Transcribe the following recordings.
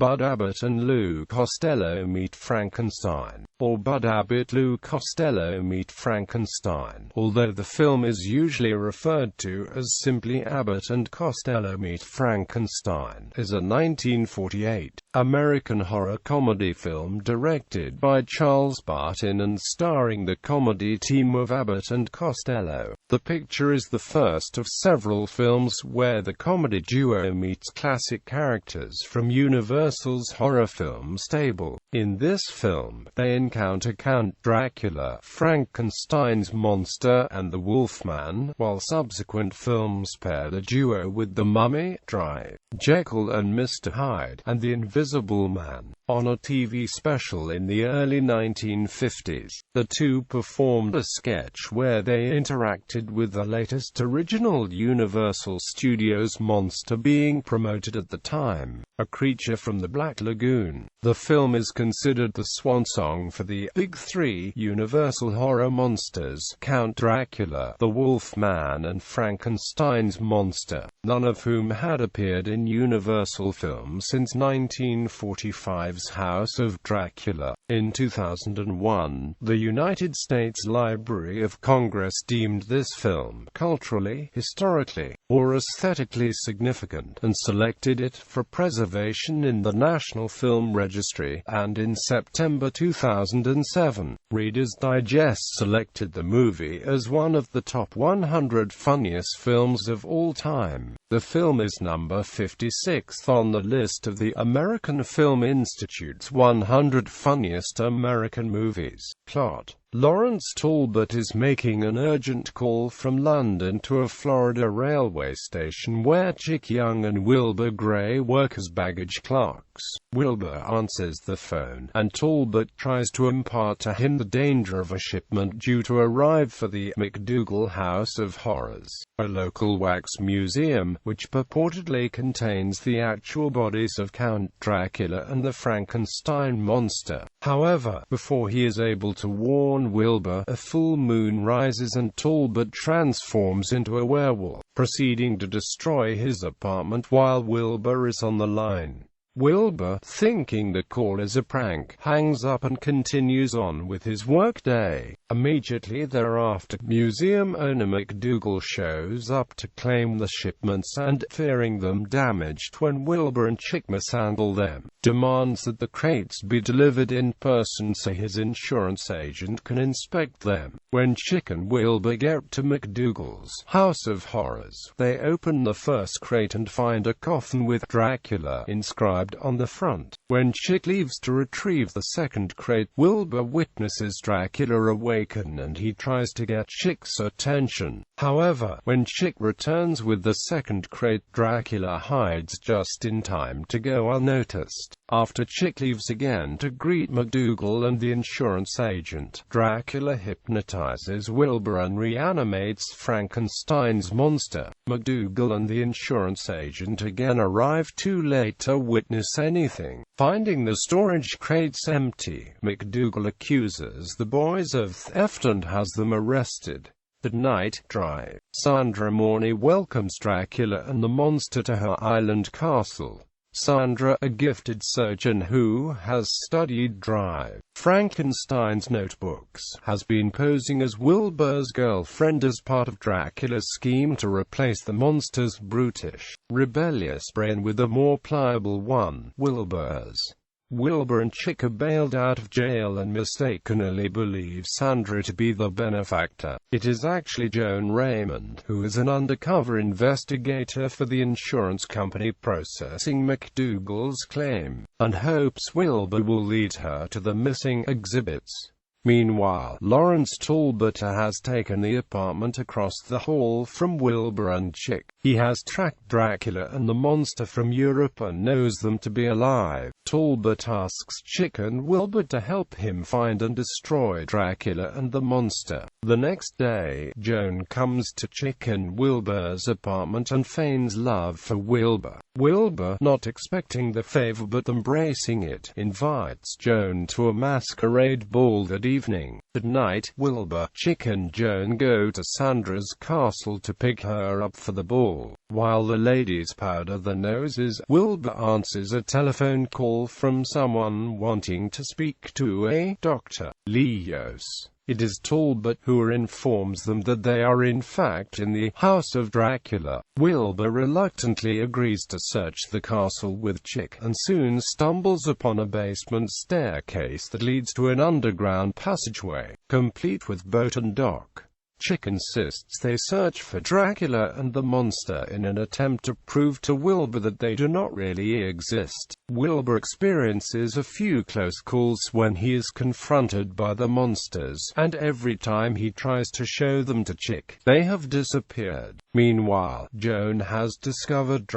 Bud Abbott and Lou Costello Meet Frankenstein, or Bud Abbott Lou Costello Meet Frankenstein, although the film is usually referred to as simply Abbott and Costello Meet Frankenstein, is a 1948 American horror comedy film directed by Charles Barton and starring the comedy team of Abbott and Costello. The picture is the first of several films where the comedy duo meets classic characters from Universal's horror film stable. In this film, they encounter Count Dracula, Frankenstein's monster, and the Wolfman, while subsequent films pair the duo with the Mummy, Dr. Jekyll and Mr. Hyde, and the Invisible Man. On a TV special in the early 1950s, the two performed a sketch where they interacted with the latest original Universal Studios monster being promoted at the time, a creature from the Black Lagoon. The film is considered the swan song for the Big Three Universal horror monsters: Count Dracula, the Wolfman, and Frankenstein's monster, none of whom had appeared in Universal films since 1945's House of Dracula. In 2001, the United States Library of Congress deemed this film culturally, historically, or aesthetically significant, and selected it for preservation in the National Film Registry, and in September 2007, Reader's Digest selected the movie as one of the top 100 funniest films of all time. The film is number 56th on the list of the American Film Institute's 100 funniest American movies. Plot: Lawrence Talbot is making an urgent call from London to a Florida railway station where Chick Young and Wilbur Gray work as baggage clerks. Wilbur answers the phone, and Talbot tries to impart to him the danger of a shipment due to arrive for the McDougal House of Horrors, a local wax museum, which purportedly contains the actual bodies of Count Dracula and the Frankenstein monster. However, before he is able to warn Wilbur, a full moon rises and Talbot transforms into a werewolf, proceeding to destroy his apartment while Wilbur is on the line. Wilbur, thinking the call is a prank, hangs up and continues on with his workday. Immediately thereafter, museum owner McDougal shows up to claim the shipments and, fearing them damaged when Wilbur and Chick mishandle them, demands that the crates be delivered in person so his insurance agent can inspect them. When Chick and Wilbur get to McDougal's House of Horrors, they open the first crate and find a coffin with Dracula inscribed on the front. When Chick leaves to retrieve the second crate, Wilbur witnesses Dracula awaken and he tries to get Chick's attention. However, when Chick returns with the second crate, Dracula hides just in time to go unnoticed. After Chick leaves again to greet McDougal and the insurance agent, Dracula hypnotizes Wilbur and reanimates Frankenstein's monster. McDougal and the insurance agent again arrive too late to witness anything. Finding the storage crates empty, McDougal accuses the boys of theft and has them arrested. That night, Sandra Morney welcomes Dracula and the monster to her island castle. Sandra, a gifted surgeon who has studied Frankenstein's notebooks, has been posing as Wilbur's girlfriend as part of Dracula's scheme to replace the monster's brutish, rebellious brain with a more pliable one, Wilbur's. Wilbur and Chick are bailed out of jail and mistakenly believe Sandra to be the benefactor. It is actually Joan Raymond, who is an undercover investigator for the insurance company processing McDougal's claim, and hopes Wilbur will lead her to the missing exhibits. Meanwhile, Lawrence Talbot has taken the apartment across the hall from Wilbur and Chick. He has tracked Dracula and the monster from Europe and knows them to be alive. Talbot asks Chick and Wilbur to help him find and destroy Dracula and the monster. The next day, Joan comes to Chick and Wilbur's apartment and feigns love for Wilbur. Wilbur, not expecting the favor but embracing it, invites Joan to a masquerade ball that evening. At night, Wilbur, Chick and Joan go to Sandra's castle to pick her up for the ball. While the ladies powder their noses, Wilbur answers a telephone call from someone wanting to speak to a Dr. Leos. It is Talbot who informs them that they are in fact in the house of Dracula. Wilbur reluctantly agrees to search the castle with Chick, and soon stumbles upon a basement staircase that leads to an underground passageway, complete with boat and dock. Chick insists they search for Dracula and the monster in an attempt to prove to Wilbur that they do not really exist. Wilbur experiences a few close calls when he is confronted by the monsters, and every time he tries to show them to Chick, they have disappeared. Meanwhile, Joan has discovered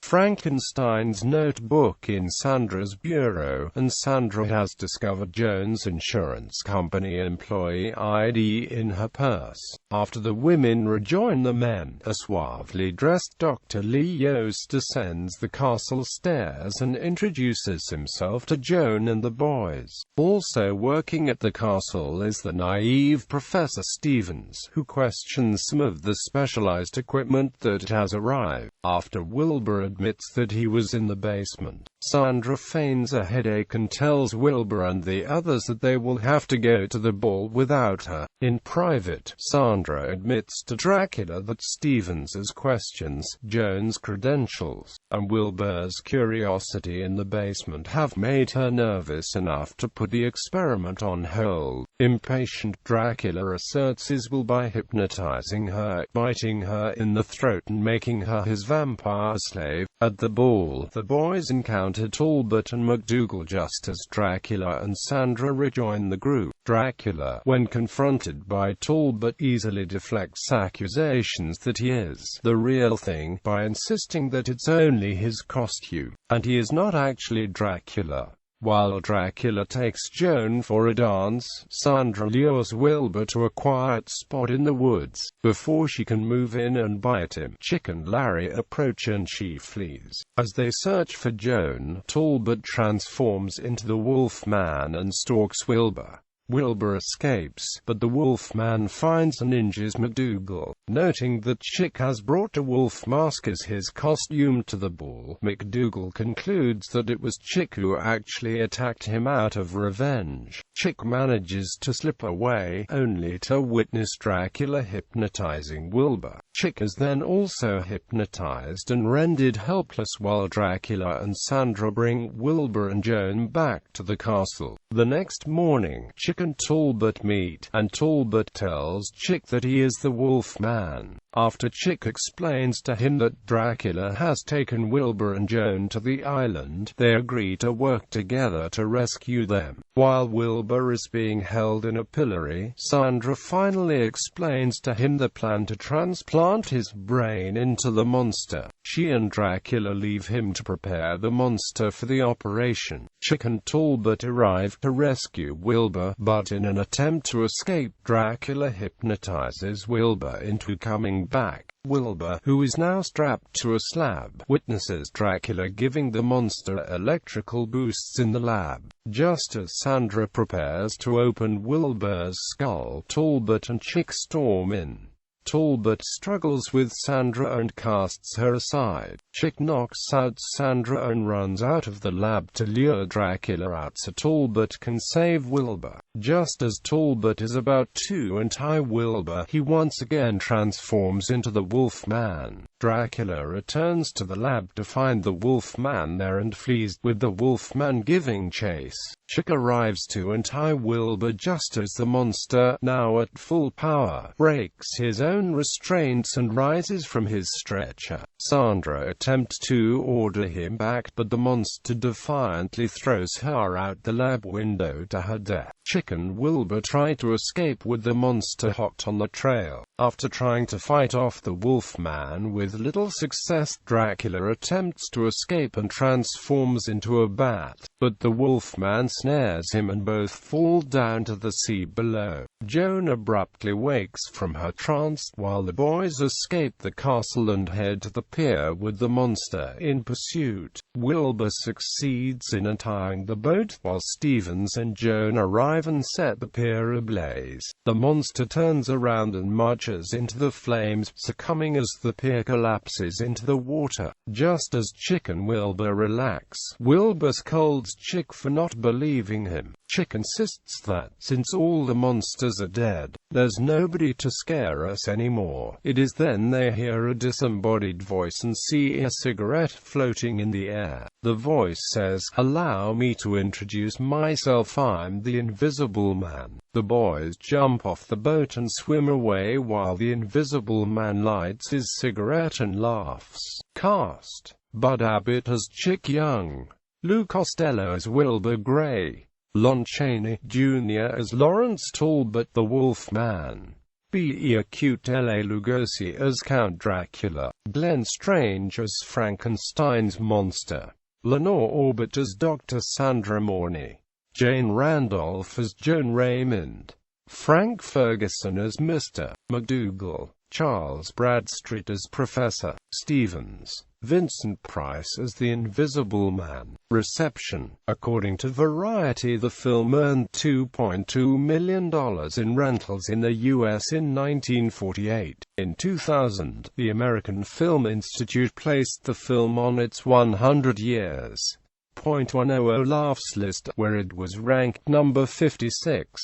Frankenstein's notebook in Sandra's bureau, and Sandra has discovered Joan's insurance company employee ID in her purse. After the women rejoin the men, a suavely dressed Dr. Leos descends the castle stairs and introduces himself to Joan and the boys. Also working at the castle is the naive Professor Stevens, who questions some of the specialized equipment that has arrived. After Wilbur admits that he was in the basement, Sandra feigns a headache and tells Wilbur and the others that they will have to go to the ball without her. In private, Sandra admits to Dracula that Stevens's questions, Joan's credentials, and Wilbur's curiosity in the basement have made her nervous enough to put the experiment on hold. Impatient, Dracula asserts his will by hypnotizing her, biting her in the throat and making her his vampire slave. At the ball, the boys encounter Talbot and McDougal just as Dracula and Sandra rejoin the group. Dracula, when confronted by Talbot, easily deflects accusations that he is the real thing by insisting that it's only his costume, and he is not actually Dracula. While Dracula takes Joan for a dance, Sandra lures Wilbur to a quiet spot in the woods. Before she can move in and bite him, Chick and Larry approach and she flees. As they search for Joan, Talbot transforms into the Wolfman and stalks Wilbur. Wilbur escapes, but the Wolfman finds and injures McDougal. Noting that Chick has brought a wolf mask as his costume to the ball, McDougal concludes that it was Chick who actually attacked him out of revenge. Chick manages to slip away, only to witness Dracula hypnotizing Wilbur. Chick is then also hypnotized and rendered helpless while Dracula and Sandra bring Wilbur and Joan back to the castle. The next morning, Chick and Talbot meet, and Talbot tells Chick that he is the Wolfman. After Chick explains to him that Dracula has taken Wilbur and Joan to the island, they agree to work together to rescue them. While Wilbur is being held in a pillory, Sandra finally explains to him the plan to transplant his brain into the monster. She and Dracula leave him to prepare the monster for the operation. Chick and Talbot arrive to rescue Wilbur, but in an attempt to escape, Dracula hypnotizes Wilbur into coming back. Wilbur, who is now strapped to a slab, witnesses Dracula giving the monster electrical boosts in the lab. Just as Sandra prepares to open Wilbur's skull, Talbot and Chick storm in. Talbot struggles with Sandra and casts her aside. Chick knocks out Sandra and runs out of the lab to lure Dracula out so Talbot can save Wilbur. Just as Talbot is about to untie Wilbur, he once again transforms into the Wolfman. Dracula returns to the lab to find the Wolfman there and flees, with the Wolfman giving chase. Chick arrives to untie Wilbur just as the monster, now at full power, breaks his own restraints and rises from his stretcher. Sandra attempts to order him back, but the monster defiantly throws her out the lab window to her death. Chick and Wilbur try to escape with the monster hot on the trail. After trying to fight off the Wolfman with little success, Dracula attempts to escape and transforms into a bat, but the Wolfman snares him and both fall down to the sea below. Joan abruptly wakes from her trance, while the boys escape the castle and head to the pier with the monster in pursuit. Wilbur succeeds in untying the boat, while Stevens and Joan arrive and set the pier ablaze. The monster turns around and marches into the flames, succumbing as the pier collapses into the water. Just as Chick and Wilbur relax, Wilbur scolds Chick for not believing him. Chick insists that, since all the monsters are dead, there's nobody to scare us anymore. It is then they hear a disembodied voice and see a cigarette floating in the air. The voice says, "Allow me to introduce myself, I'm the Invisible Man." The boys jump off the boat and swim away while the Invisible Man lights his cigarette and laughs. Cast: Bud Abbott as Chick Young, Lou Costello as Wilbur Gray, Lon Chaney, Jr. as Lawrence Talbot the Wolfman, B. Acute L.A. Lugosi as Count Dracula, Glenn Strange as Frankenstein's monster, Lenore Orbit as Dr. Sandra Morney, Jane Randolph as Joan Raymond, Frank Ferguson as Mr. McDougal, Charles Bradstreet as Professor Stevens, Vincent Price as the Invisible Man. Reception: according to Variety, the film earned $2.2 million in rentals in the U.S. in 1948. In 2000, the American Film Institute placed the film on its 100 years .100 Laughs list, where it was ranked number 56.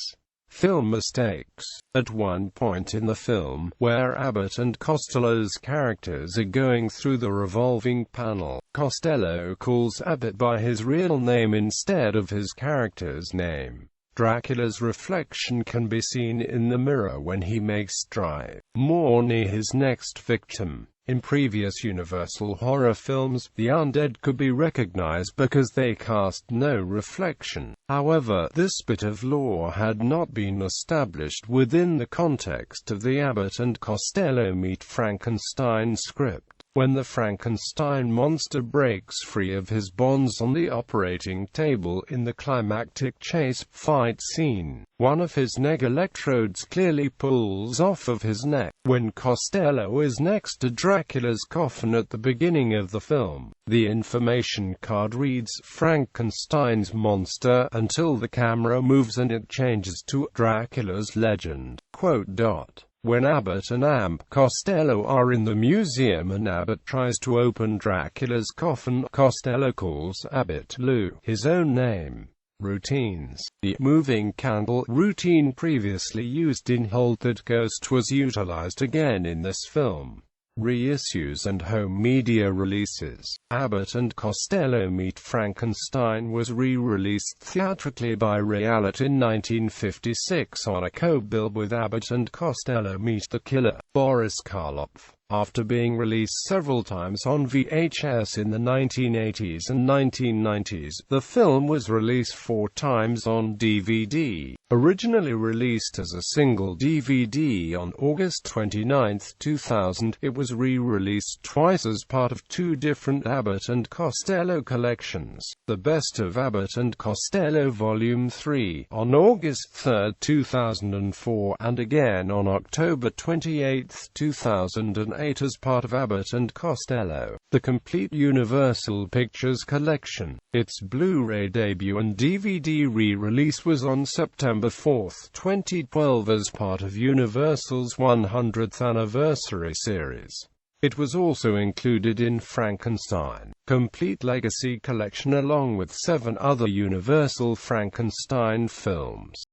Film mistakes. At one point in the film, where Abbott and Costello's characters are going through the revolving panel, Costello calls Abbott by his real name instead of his character's name. Dracula's reflection can be seen in the mirror when he makes Dry Morney his next victim. In previous Universal horror films, the undead could be recognized because they cast no reflection. However, this bit of lore had not been established within the context of the Abbott and Costello Meet Frankenstein script. When the Frankenstein monster breaks free of his bonds on the operating table in the climactic chase fight scene, one of his neg electrodes clearly pulls off of his neck. When Costello is next to Dracula's coffin at the beginning of the film, the information card reads Frankenstein's monster until the camera moves and it changes to Dracula's legend. When Abbott and Costello are in the museum and Abbott tries to open Dracula's coffin, Costello calls Abbott Lou, his own name. Routines. The moving candle routine previously used in Hold That Ghost was utilized again in this film. Reissues and home media releases. Abbott and Costello Meet Frankenstein was re-released theatrically by Reality in 1956 on a co-bill with Abbott and Costello Meet the Killer, Boris Karloff. After being released several times on VHS in the 1980s and 1990s, the film was released 4 times on DVD. Originally released as a single DVD on August 29, 2000, it was re-released twice as part of 2 different Abbott and Costello collections. The Best of Abbott and Costello Volume 3, on August 3, 2004, and again on October 28, 2008 as part of Abbott and Costello, The Complete Universal Pictures Collection. Its Blu-ray debut and DVD re-release was on September 4, 2012 as part of Universal's 100th anniversary series. It was also included in Frankenstein, Complete Legacy Collection along with 7 other Universal Frankenstein films.